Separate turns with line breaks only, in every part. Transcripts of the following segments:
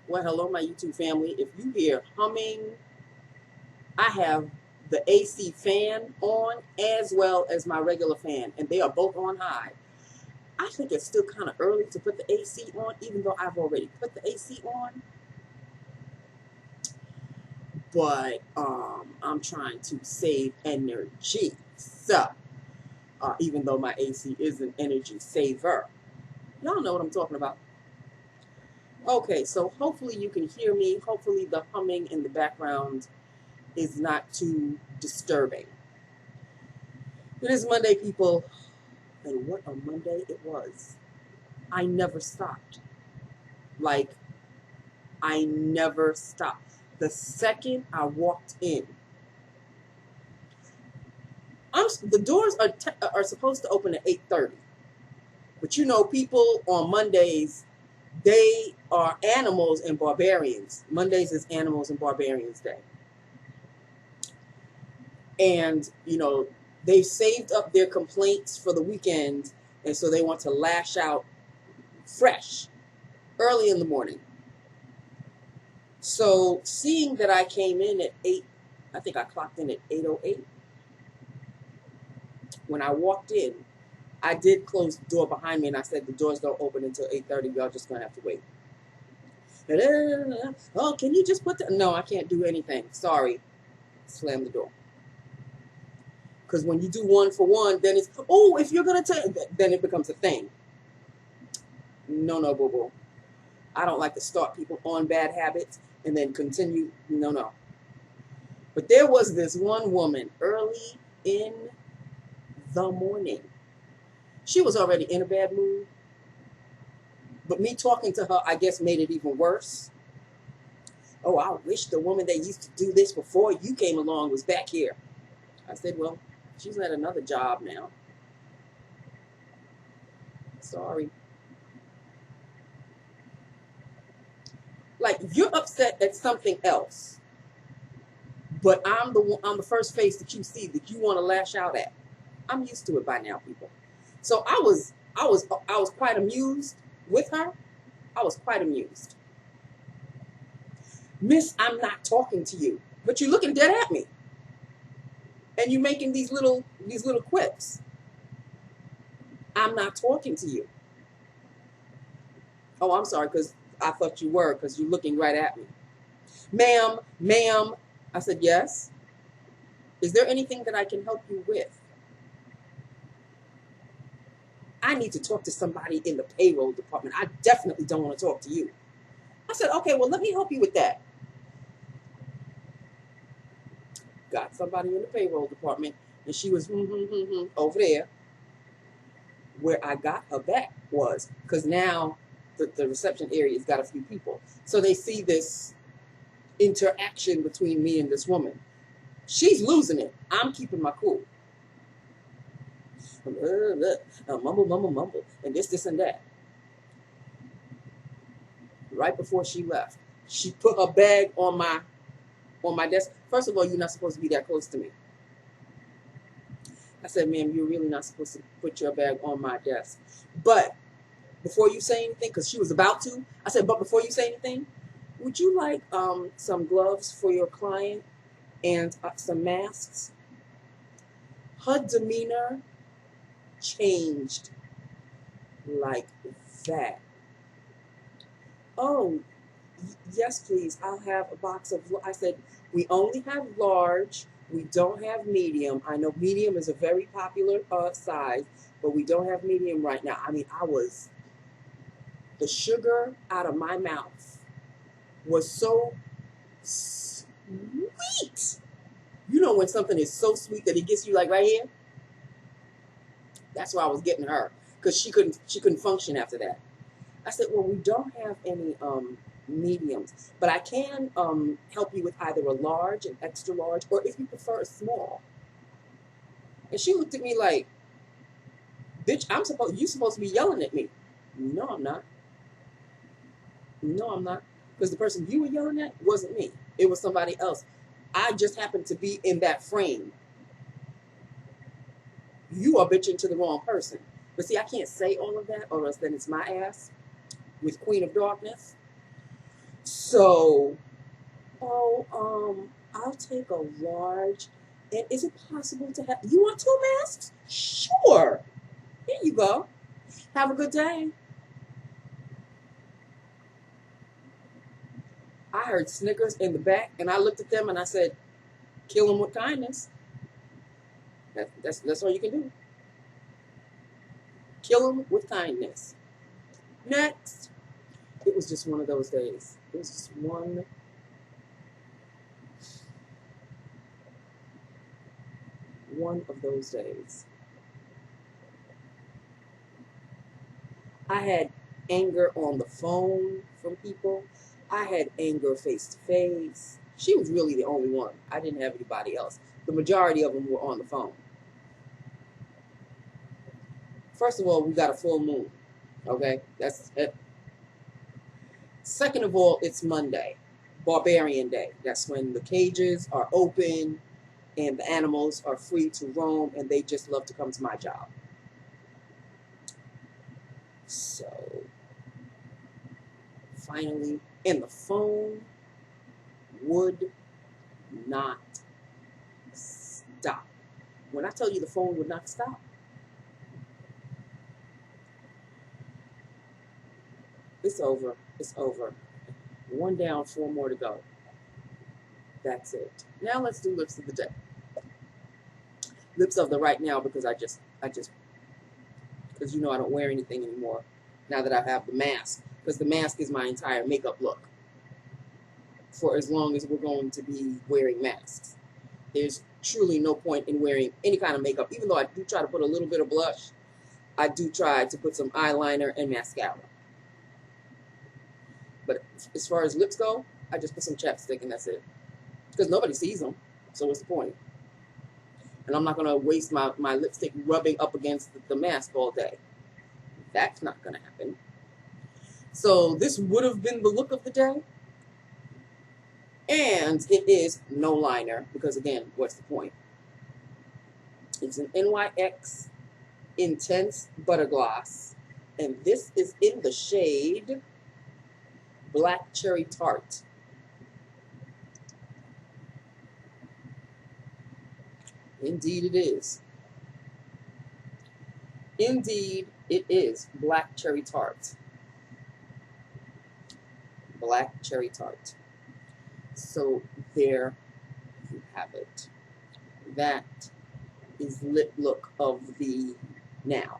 Well, hello, my YouTube family. If you hear humming, I have the AC fan on as well as my regular fan, and they are both on high. I think it's still kind of early to put the AC on, even though I've already put the AC on. But I'm trying to save energy. So, even though my AC is an energy saver, y'all know what I'm talking about. Okay, so hopefully you can hear me. Hopefully the humming in the background is not too disturbing. It is Monday, people, and what a Monday it was. I never stopped. Like, I never stopped. The second I walked in, the doors are supposed to open at 8:30. But you know, people on Mondays, they are animals and barbarians. Mondays is Animals and Barbarians Day. And, you know, they've saved up their complaints for the weekend, and so they want to lash out fresh, early in the morning. So seeing that I came in at 8, I think I clocked in at 8:08. When I walked in, I did close the door behind me, and I said, the doors don't open until 8:30. Y'all just going to have to wait. Oh, can you just put the... No, I can't do anything. Sorry. Slam the door. Because when you do one for one, then it's, oh, if you're going to take... Then it becomes a thing. No, boo-boo. I don't like to start people on bad habits and then continue. No. But there was this one woman early in the morning. She was already in a bad mood. But me talking to her, I guess, made it even worse. Oh, I wish the woman that used to do this before you came along was back here. I said, well, she's at another job now. Sorry. Like, you're upset at something else, but I'm the first face that you see that you want to lash out at. I'm used to it by now, people. So I was quite amused with her. I was quite amused. Miss, I'm not talking to you, but you're looking dead at me, and you're making these little quips. I'm not talking to you. Oh, I'm sorry, because I thought you were, because you're looking right at me. Ma'am. I said, yes. Is there anything that I can help you with? I need to talk to somebody in the payroll department. I definitely don't want to talk to you. I said, okay, well, let me help you with that. Got somebody in the payroll department, and she was over there. Where I got her back was, because now the reception area's got a few people. So they see this interaction between me and this woman. She's losing it. I'm keeping my cool. Mumble, and this and that. Right before she left, she put her bag on my desk. First of all, you're not supposed to be that close to me. I said, ma'am, you're really not supposed to put your bag on my desk. But before you say anything, because she was about to, I said, but before you say anything, would you like some gloves for your client and some masks? Her demeanor changed like that. Oh, yes, please. I'll have a box of, I said, we only have large. We don't have medium. I know medium is a very popular size, but we don't have medium right now. I mean, the sugar out of my mouth was so sweet. You know when something is so sweet that it gets you like right here? That's why I was getting her, because she couldn't function after that. I said, well, we don't have any mediums, but I can help you with either a large, an extra large, or if you prefer a small. And she looked at me like, bitch, you're supposed to be yelling at me. No, I'm not. No, I'm not. Because the person you were yelling at wasn't me. It was somebody else. I just happened to be in that frame. You are bitching to the wrong person. But see, I can't say all of that, or else then it's my ass with Queen of Darkness. So, I'll take a large. And is it possible to have, you want 2 masks? Sure. Here you go. Have a good day. I heard snickers in the back, and I looked at them and I said, kill them with kindness. That's all you can do. Kill them with kindness. Next. It was just one of those days. It was just one of those days. I had anger on the phone from people. I had anger face to face. She was really the only one. I didn't have anybody else. The majority of them were on the phone. First of all, we got a full moon. Okay? That's it. Second of all, it's Monday, Barbarian Day. That's when the cages are open and the animals are free to roam, and they just love to come to my job. So, finally, and the phone would not stop. When I tell you the phone would not stop, it's over. It's over. 1 down, 4 more to go. That's it. Now let's do lips of the day. Lips of the right now, because because you know I don't wear anything anymore now that I have the mask, because the mask is my entire makeup look for as long as we're going to be wearing masks. There's truly no point in wearing any kind of makeup, even though I do try to put a little bit of blush. I do try to put some eyeliner and mascara. But as far as lips go, I just put some chapstick and that's it. Because nobody sees them, so what's the point? And I'm not going to waste my lipstick rubbing up against the mask all day. That's not going to happen. So this would have been the look of the day. And it is no liner, because again, what's the point? It's an NYX Intense Butter Gloss. And this is in the shade Black Cherry Tart. Indeed it is. Indeed it is Black Cherry Tart. Black Cherry Tart. So there you have it. That is lip look of the now.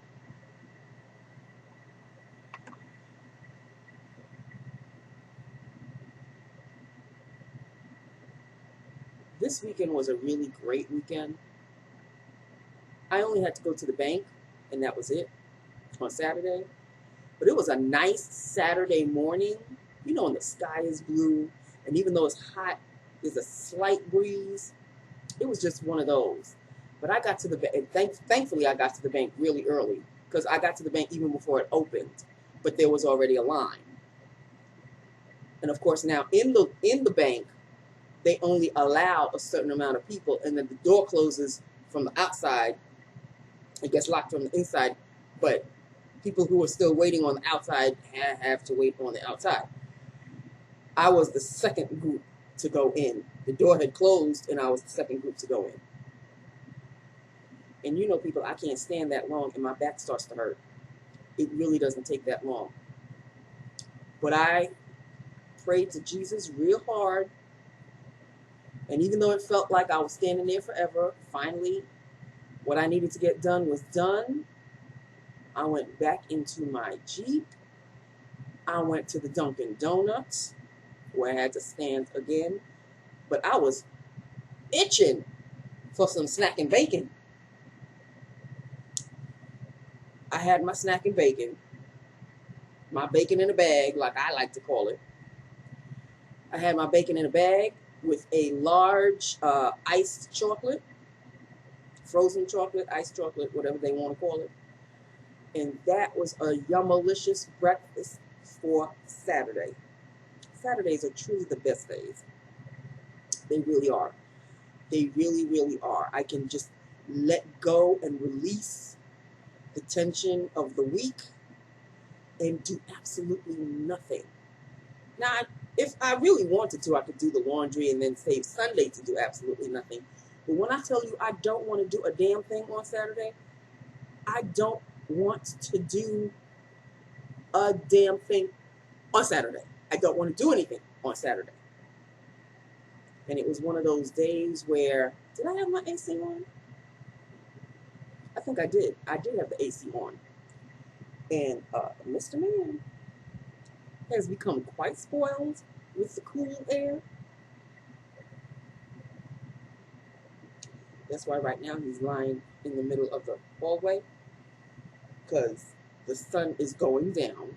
This weekend was a really great weekend. I only had to go to the bank, and that was it, on Saturday. But it was a nice Saturday morning. You know, when the sky is blue, and even though it's hot, there's a slight breeze. It was just one of those. But I got to the bank, thankfully I got to the bank really early, because I got to the bank even before it opened, but there was already a line. And of course now in the bank, they only allow a certain amount of people, and then the door closes from the outside. It gets locked from the inside, but people who are still waiting on the outside have to wait on the outside. I was the second group to go in. The door had closed, and I was the second group to go in. And you know, people, I can't stand that long, and my back starts to hurt. It really doesn't take that long. But I prayed to Jesus real hard, and even though it felt like I was standing there forever, finally, what I needed to get done was done. I went back into my Jeep. I went to the Dunkin' Donuts, where I had to stand again. But I was itching for some snack and bacon. I had my snack and bacon, my bacon in a bag, like I like to call it. I had my bacon in a bag with a large iced chocolate, frozen chocolate, iced chocolate, whatever they want to call it. And that was a yummalicious breakfast for Saturday. Saturdays are truly the best days. They really are. They really, really are. I can just let go and release the tension of the week and do absolutely nothing. Now, if I really wanted to, I could do the laundry and then save Sunday to do absolutely nothing. But when I tell you I don't want to do a damn thing on Saturday, I don't want to do a damn thing on Saturday. I don't want to do anything on Saturday. And it was one of those days where, did I have my AC on? I think I did. I did have the AC on. And Mr. Man has become quite spoiled with the cool air. That's why right now he's lying in the middle of the hallway, because the sun is going down.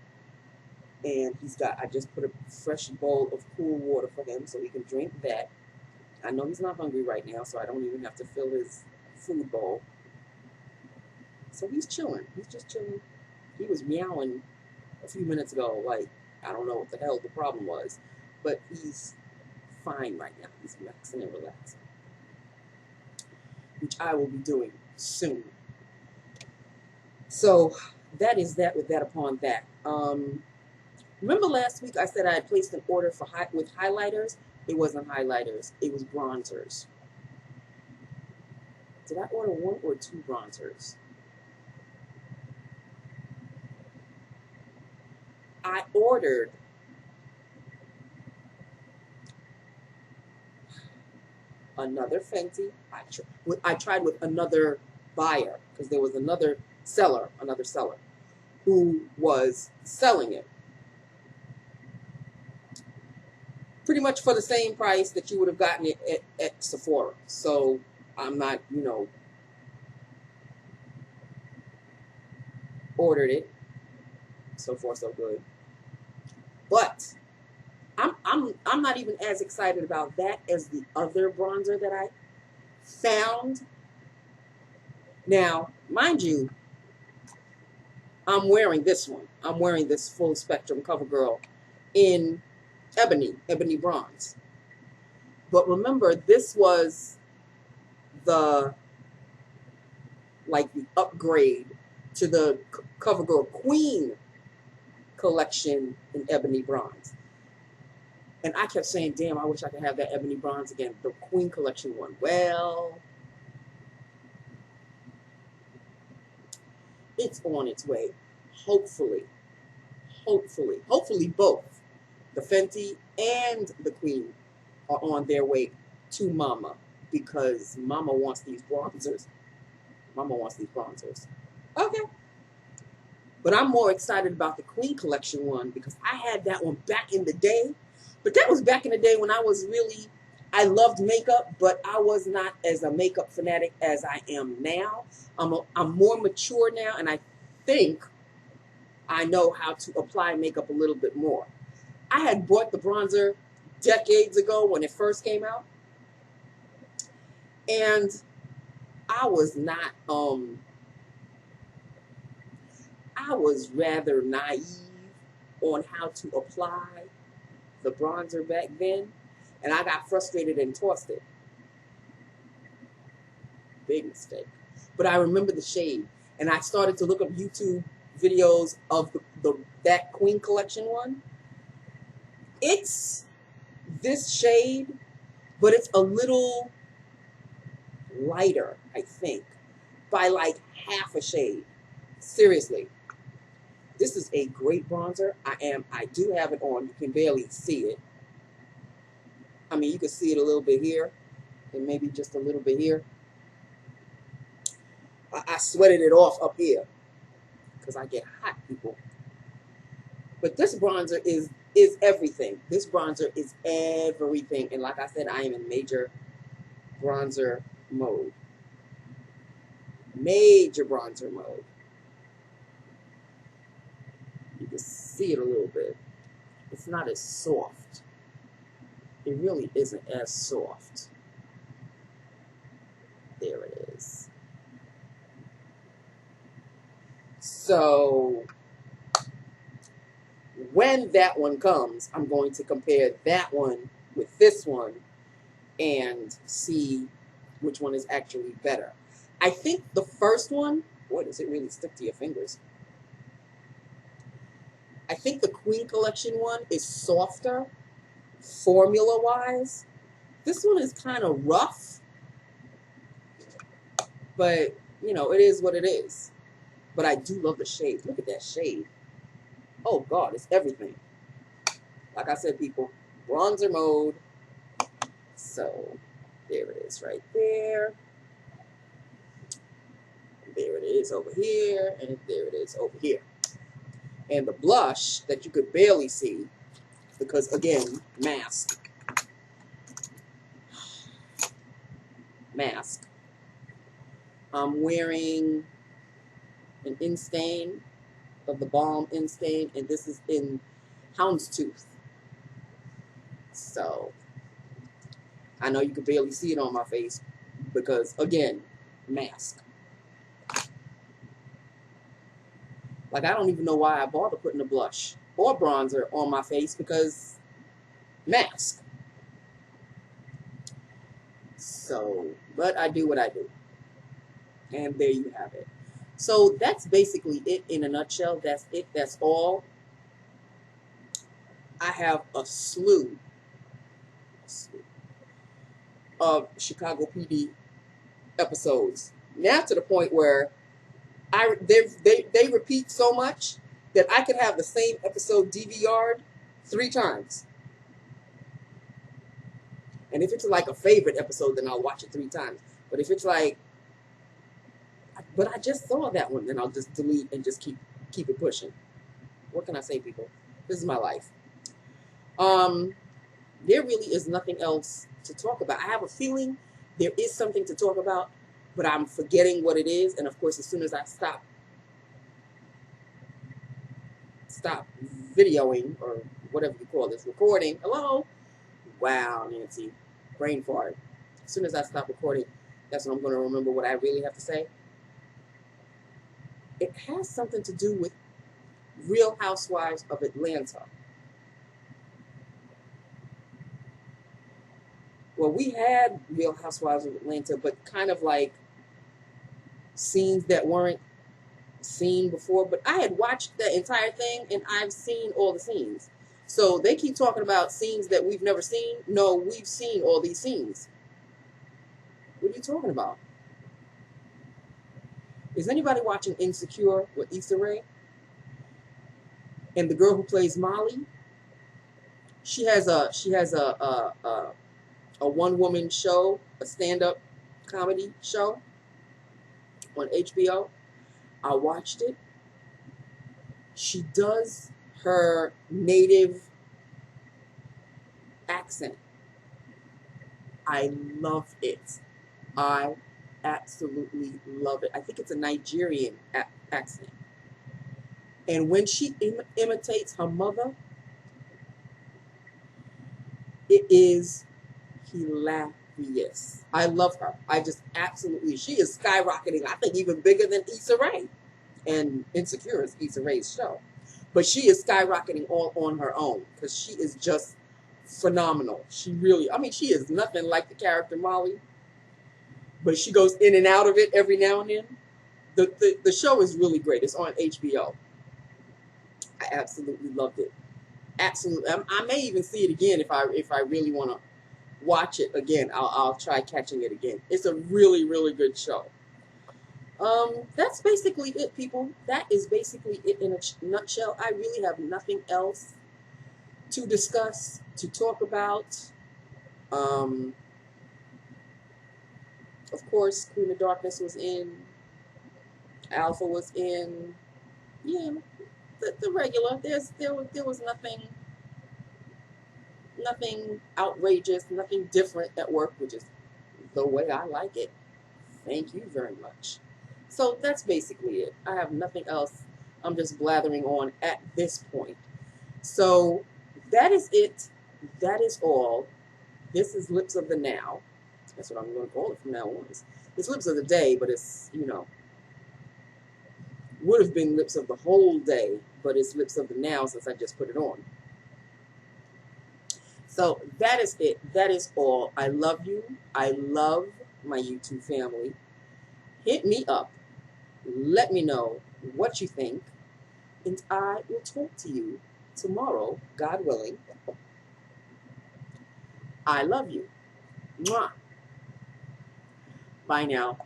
And I just put a fresh bowl of cool water for him so he can drink that. I know he's not hungry right now, so I don't even have to fill his food bowl. So he's chilling. He's just chilling. He was meowing a few minutes ago, like, I don't know what the hell the problem was. But he's fine right now. He's relaxing and relaxing, which I will be doing soon. So that is that with that upon that. Remember last week I said I had placed an order for with highlighters? It wasn't highlighters. It was bronzers. Did I order 1 or 2 bronzers? I ordered another Fenty. I tried with another buyer because there was another seller, who was selling it pretty much for the same price that you would have gotten it at Sephora. So I'm not, ordered it. So far, so good. But I'm not even as excited about that as the other bronzer that I found. Now, mind you, I'm wearing this one. I'm wearing this full spectrum CoverGirl in ebony bronze. But remember, this was the upgrade to the CoverGirl Queen collection in ebony bronze. And I kept saying, damn, I wish I could have that ebony bronze again, the Queen collection one. Well, it's on its way. Hopefully both the Fenty and the Queen are on their way to Mama, because Mama wants these bronzers. Okay. But I'm more excited about the Queen collection one because I had that one back in the day. But that was back in the day when I loved makeup, but I was not as a makeup fanatic as I am now. I'm more mature now, and I think I know how to apply makeup a little bit more. I had bought the bronzer decades ago when it first came out, and I was not, I was rather naive on how to apply the bronzer back then, and I got frustrated and tossed it. Big mistake. But I remember the shade, and I started to look up YouTube videos of that Queen collection one. It's this shade, but it's a little lighter, I think, by like half a shade. Seriously. This is a great bronzer. I do have it on. You can barely see it. I mean, you can see it a little bit here, and maybe just a little bit here. I sweated it off up here because I get hot, people. But this bronzer is everything. This bronzer is everything. And like I said, I am in major bronzer mode. Major bronzer mode. You can see it a little bit. It's not as soft. It really isn't as soft. There it is. So when that one comes, I'm going to compare that one with this one and see which one is actually better. I think the first one, boy, does it really stick to your fingers. I think the Queen Collection one is softer, formula-wise. This one is kind of rough, but, you know, it is what it is. But I do love the shade. Look at that shade. Oh, God, it's everything. Like I said, people, bronzer mode. So, there it is right there. There it is over here, and there it is over here. And the blush that you could barely see, because, again, mask. Mask. I'm wearing an Instain of the Balm Instain, and this is in Houndstooth. So, I know you can barely see it on my face because, again, mask. Like, I don't even know why I bother putting a blush or bronzer on my face because mask. So, but I do what I do. And there you have it. So that's basically it in a nutshell. That's it. That's all. I have a slew of Chicago PD episodes. Now to the point where they repeat so much that I could have the same episode DVR'd 3 times. And if it's like a favorite episode, then I'll watch it 3 times. But if it's like, but I just saw that one, then I'll just delete and just keep it pushing. What can I say, people? This is my life. There really is nothing else to talk about. I have a feeling there is something to talk about, but I'm forgetting what it is. And of course, as soon as I stop videoing, or whatever you call this, recording. Hello? Wow, Nancy. Brain fart. As soon as I stop recording, that's when I'm going to remember what I really have to say. It has something to do with Real Housewives of Atlanta. Well, we had Real Housewives of Atlanta, but kind of like scenes that weren't seen before. But I had watched the entire thing, and I've seen all the scenes. So they keep talking about scenes that we've never seen. No, we've seen all these scenes. What are you talking about? Is anybody watching Insecure with Issa Rae? And the girl who plays Molly, she has a one-woman show, a stand-up comedy show on HBO. I watched it. She does her native accent. I love it. I absolutely love it. I think it's a Nigerian accent. And when she imitates her mother, it is hilarious. I love her. I just absolutely, she is skyrocketing, I think even bigger than Issa Rae. And Insecure is Issa Rae's show. But she is skyrocketing all on her own because she is just phenomenal. She really, I mean, she is nothing like the character Molly, but she goes in and out of it every now and then. The show is really great. It's on HBO. I absolutely loved it. Absolutely. I may even see it again if I really want to watch it again. I'll try catching it again. It's a really, really good show. That's basically it, people. That is basically it in a nutshell. I really have nothing else to discuss, to talk about. Of course, Queen of Darkness was in. Alpha was in. Yeah, the regular. There was nothing outrageous, nothing different at work, which is the way I like it. Thank you very much. So that's basically it. I have nothing else. I'm just blathering on at this point. So that is it. That is all. This is Lips of the Now. That's what I'm going to call it from now on. It's Lips of the Day, but it's, you know, would have been Lips of the Whole Day, but it's Lips of the Now since I just put it on. So that is it. That is all. I love you. I love my YouTube family. Hit me up. Let me know what you think, and I will talk to you tomorrow, God willing. I love you. Mwah. Bye now.